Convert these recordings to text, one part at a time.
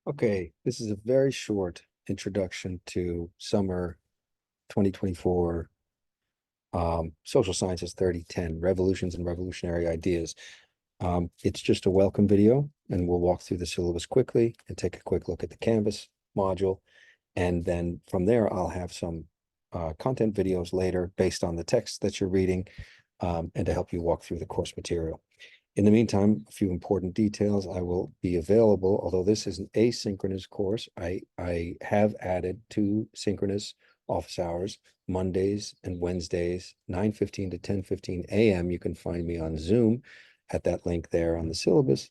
Okay, this is a very short introduction to summer 2024 Social Sciences 3010, Revolutions and Revolutionary Ideas. It's just a welcome video, and we'll walk through the syllabus quickly and take a quick look at the Canvas module. And then from there, I'll have some content videos later based on the text that you're reading, and to help you walk through the course material. In the meantime, a few important details. I will be available, although this is an asynchronous course. I have added 2 synchronous office hours, Mondays and Wednesdays, 9:15 to 10:15 a.m. You can find me on Zoom at that link there on the syllabus.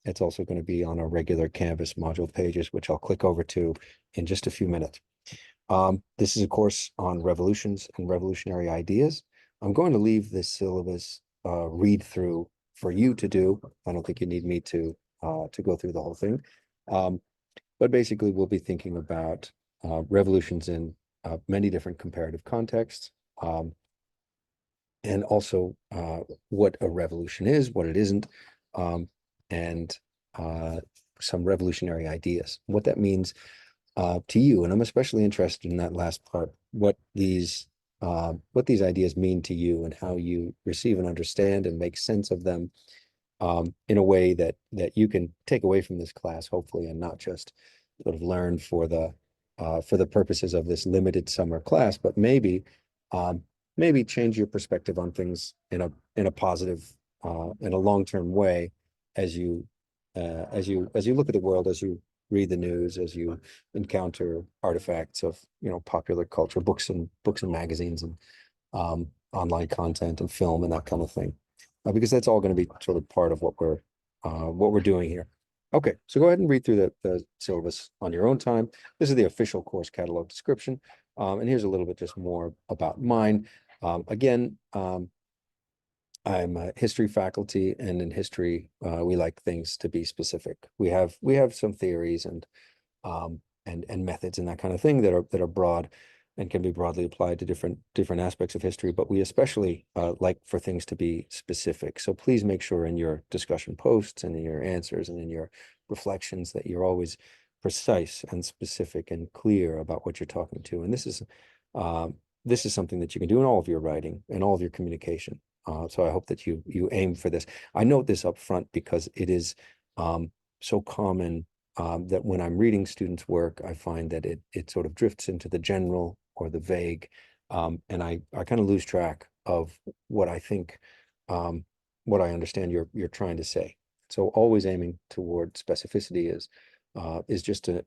It's also going to be on our regular Canvas module pages, which I'll click over to in just a few minutes. This is a course on revolutions and revolutionary ideas. I'm going to leave this syllabus read through for you to do. I don't think you need me to go through the whole thing. But basically, we'll be thinking about revolutions in many different comparative contexts, and also what a revolution is, what it isn't, and some revolutionary ideas, what that means to you. And I'm especially interested in that last part, what these ideas mean to you and how you receive and understand and make sense of them, in a way that you can take away from this class, hopefully, and not just sort of learn for the purposes of this limited summer class, but maybe change your perspective on things in a positive, in a long-term way, as you look at the world, as you read the news, as you encounter artifacts of popular culture, books and magazines, and online content and film and that kind of thing, because that's all going to be sort of part of what we're doing here. Okay, so go ahead and read through the syllabus on your own time. This is the official course catalog description, and here's a little bit just more about mine. Again, I'm a history faculty, and in history, we like things to be specific. We have some theories and methods and that kind of thing that are broad and can be broadly applied to different aspects of history, but we especially like for things to be specific. So please make sure in your discussion posts and in your answers and in your reflections that you're always precise and specific and clear about what you're talking to. And this is something that you can do in all of your writing and all of your communication. So I hope that you aim for this. I note this up front because it is so common that when I'm reading students' work, I find that it sort of drifts into the general or the vague, and I kind of lose track of what I think, what I understand you're trying to say. So always aiming toward specificity is just a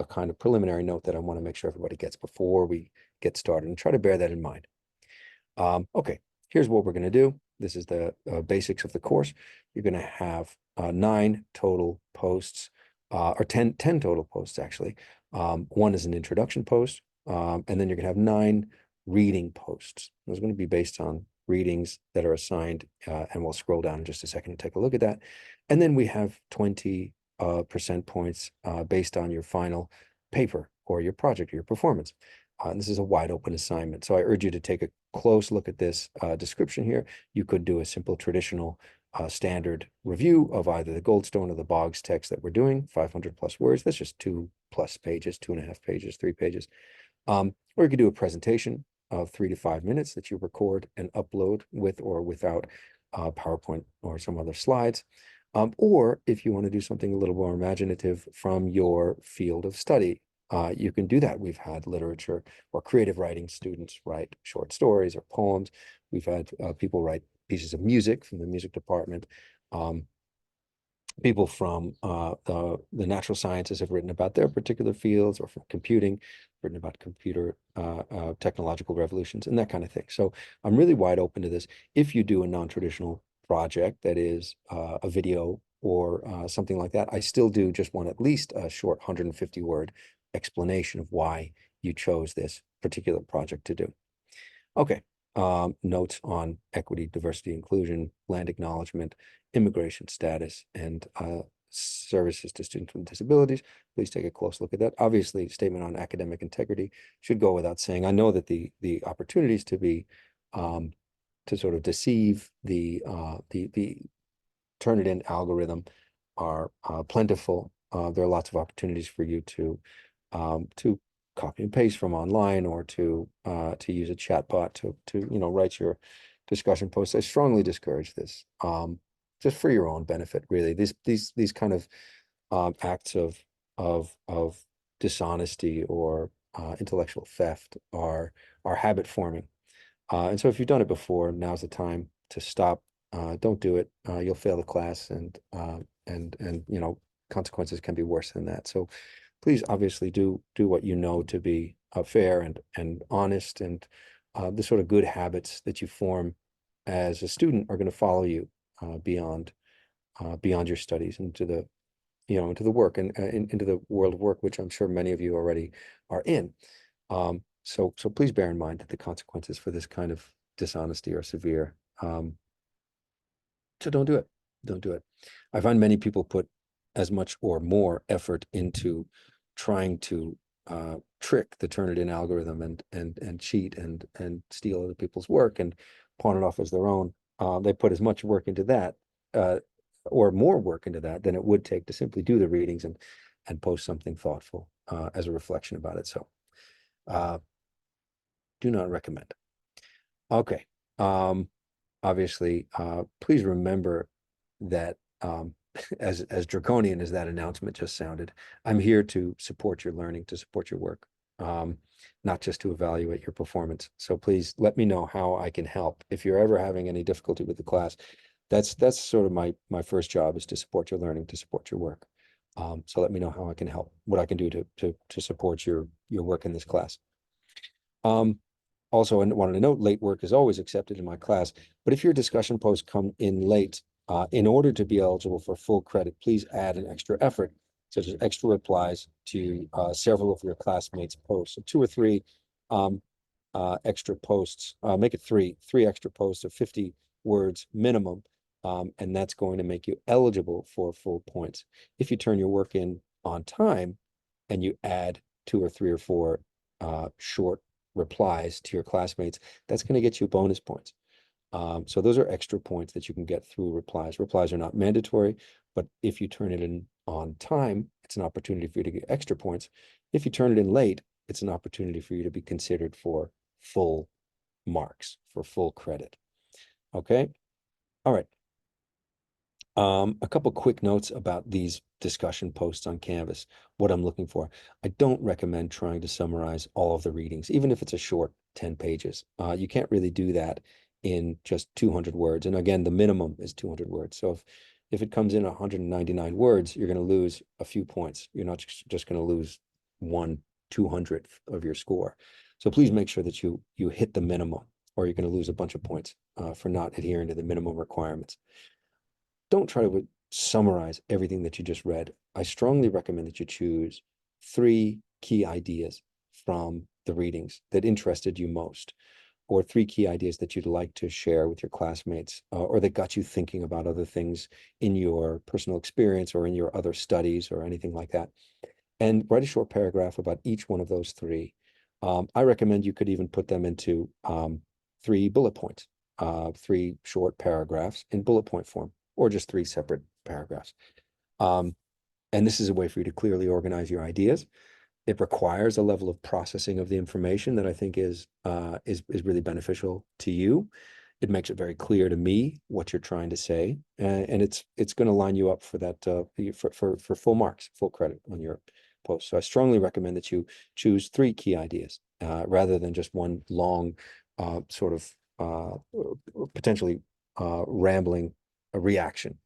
kind of preliminary note that I want to make sure everybody gets before we get started, and try to bear that in mind. Okay, here's what we're going to do. This is the basics of the course. You're going to have 9 total posts, or 10 total posts, actually. One is an introduction post, and then you're going to have 9 reading posts. Those are going to be based on readings that are assigned, and we'll scroll down in just a second and take a look at that. And then we have 20 percent points based on your final paper or your project or your performance. And this is a wide open assignment. So I urge you to take a close look at this description here. You could do a simple traditional standard review of either the Goldstone or the Boggs text that we're doing, 500 plus words. That's just 2+ pages, 2.5 pages, 3 pages. Or you could do a presentation of 3 to 5 minutes that you record and upload with or without PowerPoint or some other slides. Or if you want to do something a little more imaginative from your field of study, you can do that. We've had literature or creative writing students write short stories or poems. We've had people write pieces of music from the music department. People from the natural sciences have written about their particular fields, or from computing, written about computer technological revolutions and that kind of thing. So I'm really wide open to this. If you do a non-traditional project that is a video or something like that, I still do just want at least a short 150-word explanation of why you chose this particular project to do. Okay, notes on equity, diversity, inclusion, land acknowledgement, immigration status, and services to students with disabilities. Please take a close look at that. Obviously, statement on academic integrity should go without saying. I know that the opportunities to be to sort of deceive the Turnitin algorithm are plentiful. there are lots of opportunities for you to copy and paste from online, or to use a chat bot to write your discussion posts. I strongly discourage this, just for your own benefit, really. These kind of acts of dishonesty or intellectual theft are habit forming. And so if you've done it before, now's the time to stop. Don't do it. You'll fail the class, and consequences can be worse than that. So please, obviously, do what you know to be fair and honest, and the sort of good habits that you form as a student are going to follow you beyond your studies, into the work, and into the world of work, which I'm sure many of you already are in. So please bear in mind that the consequences for this kind of dishonesty are severe. So don't do it. Don't do it. I find many people put as much or more effort into trying to trick the Turnitin algorithm, and cheat and steal other people's work and pawn it off as their own. They put as much work into that, or more work into that, than it would take to simply do the readings and post something thoughtful as a reflection about it. So do not recommend. Okay. Obviously, please remember that, as draconian as that announcement just sounded, I'm here to support your learning, to support your work, not just to evaluate your performance. So please let me know how I can help. If you're ever having any difficulty with the class, that's sort of my first job, is to support your learning, to support your work. So let me know how I can help, what I can do to support your work in this class. Also, I wanted to note, late work is always accepted in my class, but if your discussion posts come in late, in order to be eligible for full credit, please add an extra effort, such as extra replies to several of your classmates' posts. So 2 or 3 extra posts, make it three extra posts of 50 words minimum, and that's going to make you eligible for full points. If you turn your work in on time and you add 2 or 3 or 4 short replies to your classmates, that's going to get you bonus points. So those are extra points that you can get through replies. Replies are not mandatory, but if you turn it in on time, it's an opportunity for you to get extra points. If you turn it in late, it's an opportunity for you to be considered for full marks, for full credit. Okay. All right. A couple quick notes about these discussion posts on Canvas, what I'm looking for. I don't recommend trying to summarize all of the readings, even if it's a short 10 pages. You can't really do that in just 200 words. And again, the minimum is 200 words. So if it comes in 199 words, you're going to lose a few points. You're not just going to lose 1/200th of your score. So please make sure that you hit the minimum, or you're going to lose a bunch of points for not adhering to the minimum requirements. Don't try to summarize everything that you just read. I strongly recommend that you choose 3 key ideas from the readings that interested you most, or 3 key ideas that you'd like to share with your classmates, or that got you thinking about other things in your personal experience or in your other studies or anything like that. And write a short paragraph about each one of those 3. I recommend you could even put them into 3 bullet points, 3 short paragraphs in bullet point form, or just 3 separate paragraphs. And this is a way for you to clearly organize your ideas. It requires a level of processing of the information that I think is really beneficial to you. It makes it very clear to me what you're trying to say, and it's going to line you up for that for full marks, full credit on your post. So I strongly recommend that you choose 3 key ideas rather than just one long sort of potentially rambling reaction.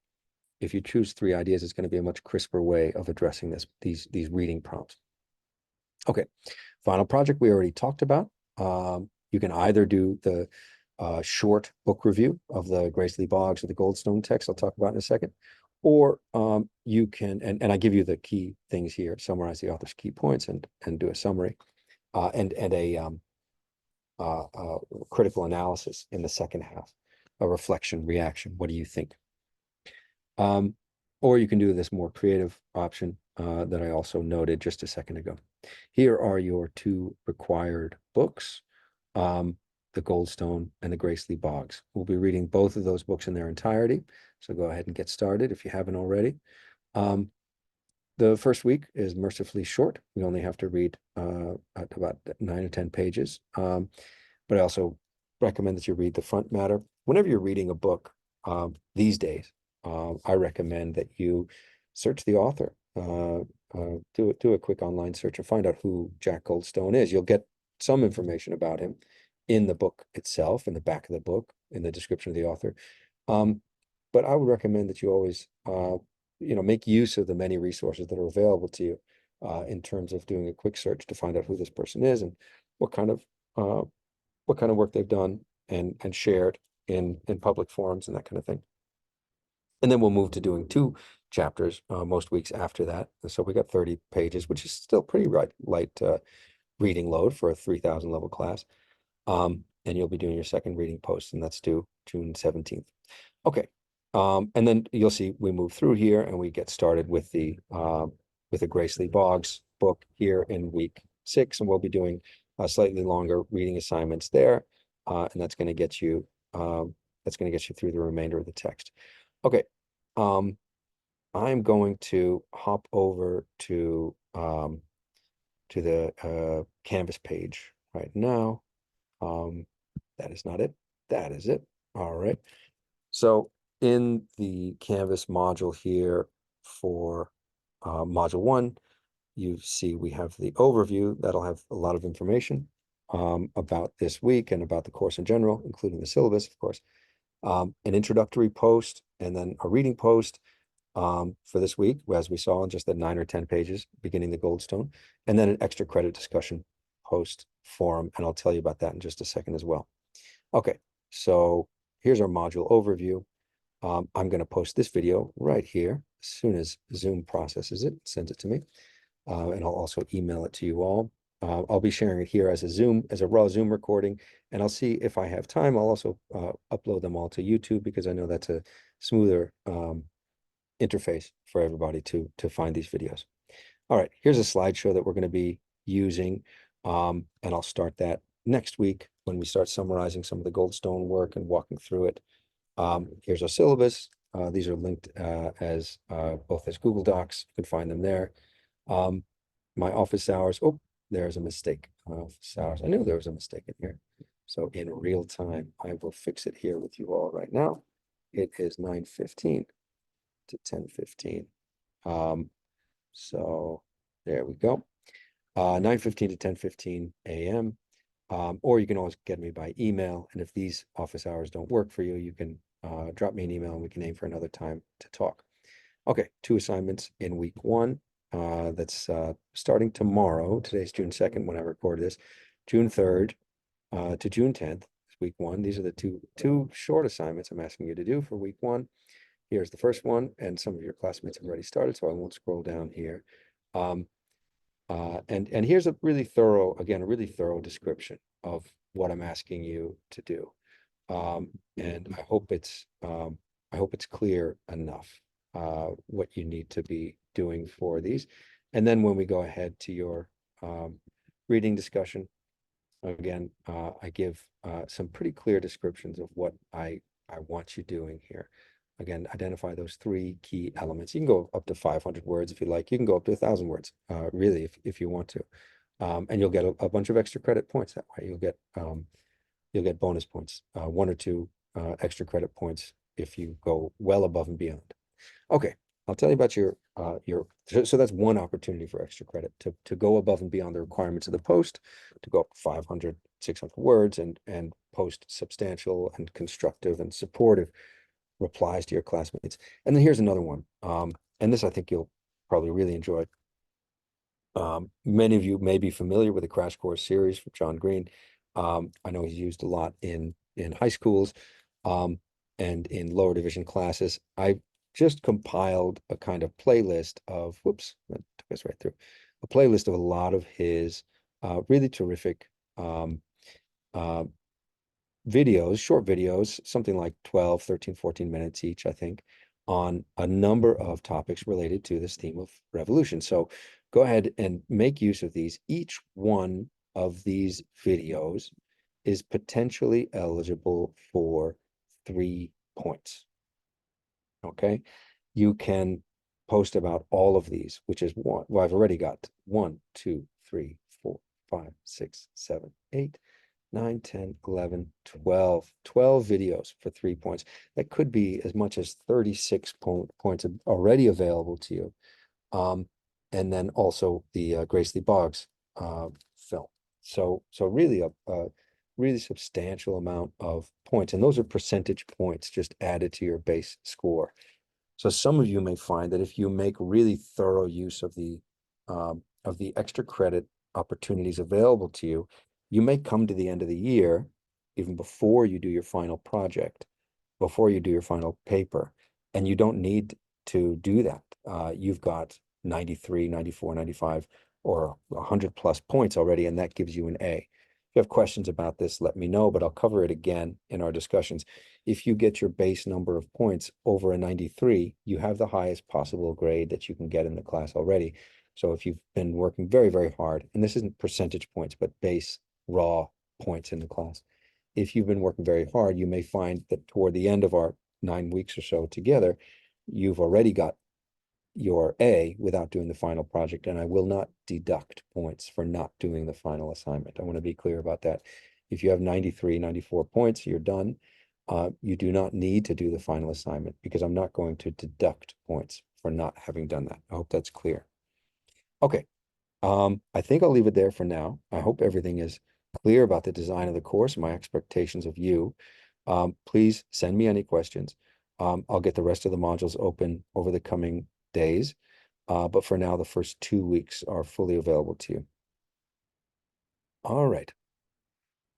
If you choose 3 ideas, it's going to be a much crisper way of addressing these reading prompts. Okay, final project we already talked about. You can either do the short book review of the Grace Lee Boggs or the Goldstone text I'll talk about in a second, or you can, and I give you the key things here, summarize the author's key points and do a summary, and a critical analysis in the second half, a reflection, reaction. What do you think? Or you can do this more creative option that I also noted just a second ago. Here are your 2 required books, the Goldstone and the Grace Lee Boggs. We'll be reading both of those books in their entirety, so go ahead and get started if you haven't already. the first week is mercifully short. We only have to read at about 9 or 10 pages. But I also recommend that you read the front matter. Whenever you're reading a book these days, I recommend that you search the author. Do a quick online search and find out who Jack Goldstone is. You'll get some information about him in the book itself, in the back of the book, in the description of the author. But I would recommend that you always, make use of the many resources that are available to you in terms of doing a quick search to find out who this person is and what kind of work they've done and shared in public forums and that kind of thing. And then we'll move to doing 2 chapters most weeks after that. And so we got 30 pages, which is still pretty light reading load for a 3,000 level class. And you'll be doing your second reading post, and that's due June 17th. Okay. And then you'll see we move through here and we get started with the Grace Lee Boggs book here in week 6, and we'll be doing slightly longer reading assignments there. And that's going to get you through the remainder of the text. Okay. I'm going to hop over to the Canvas page right now. That is not it. That is it. All right. So in the Canvas module here for module 1, you see we have the overview that'll have a lot of information about this week and about the course in general, including the syllabus, of course. An introductory post and then a reading post for this week, as we saw, just the 9 or 10 pages beginning the Goldstone, and then an extra credit discussion post forum, and I'll tell you about that in just a second as well. Okay, so here's our module overview. I'm going to post this video right here as soon as Zoom processes it, sends it to me, and I'll also email it to you all. I'll be sharing it here as a raw Zoom recording, and I'll see if I have time. I'll also upload them all to YouTube because I know that's a smoother interface for everybody to find these videos. All right, here's a slideshow that we're going to be using, and I'll start that next week when we start summarizing some of the Goldstone work and walking through it. Here's our syllabus. These are linked as both as Google Docs. You can find them there. My office hours. Oh, there's a mistake. Office hours. I knew there was a mistake in here. So in real time, I will fix it here with you all right now. It is 9:15 to 10:15. So there we go. 9:15 to 10:15 a.m. Or you can always get me by email. And if these office hours don't work for you, you can drop me an email and we can aim for another time to talk. Okay, 2 assignments in week 1. That's starting tomorrow. Today's June 2nd when I record this. June 3rd to June 10th is week 1. These are the two short assignments I'm asking you to do for week 1. Here's the first one, and some of your classmates have already started, so I won't scroll down here. And here's a really thorough description of what I'm asking you to do. And I hope it's clear enough what you need to be doing for these. And then when we go ahead to your reading discussion, again, I give some pretty clear descriptions of what I want you doing here. Again, identify those 3 key elements. You can go up to 500 words if you like. You can go up to 1,000 words, really, if you want to. And you'll get a bunch of extra credit points that way. You'll get bonus points, 1 or 2 extra credit points if you go well above and beyond. Okay, I'll tell you about so that's one opportunity for extra credit to go above and beyond the requirements of the post, to go up 500, 600 words and post substantial and constructive and supportive replies to your classmates. And then here's another one. And this I think you'll probably really enjoy. Many of you may be familiar with the Crash Course series from John Green. I know he's used a lot in high schools and in lower division classes. I just compiled a kind of playlist of, whoops, that took us right through, a playlist of a lot of his really terrific videos, short videos, something like 12, 13, 14 minutes each, I think, on a number of topics related to this theme of revolution. So go ahead and make use of these. Each one of these videos is potentially eligible for 3 points. Okay, you can post about all of these, which is one. Well, I've already got 1, 2, 3, 4, 5, 6, 7, 8, 9, 10, 11, 12 videos for 3 points. That could be as much as 36 points already available to you. And then also the Grace Lee Boggs film. So really a really substantial amount of points, and those are percentage points just added to your base score. So some of you may find that if you make really thorough use of the extra credit opportunities available to you, you may come to the end of the year, even before you do your final project, before you do your final paper, and you don't need to do that. You've got 93, 94, 95, or 100 plus points already, and that gives you an A. If you have questions about this, let me know, but I'll cover it again in our discussions. If you get your base number of points over a 93, you have the highest possible grade that you can get in the class already. So if you've been working very, very hard, and this isn't percentage points, but base raw points in the class. If you've been working very hard, you may find that toward the end of our 9 weeks or so together, you've already got your A without doing the final project, and I will not deduct points for not doing the final assignment. I want to be clear about that. If you have 93, 94 points, you're done. You do not need to do the final assignment because I'm not going to deduct points for not having done that. I hope that's clear. Okay. I think I'll leave it there for now. I hope everything is clear about the design of the course, my expectations of you. Please send me any questions. I'll get the rest of the modules open over the coming days. But for now, the first 2 weeks are fully available to you. All right.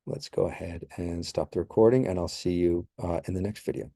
Let's go ahead and stop the recording, and I'll see you in the next video.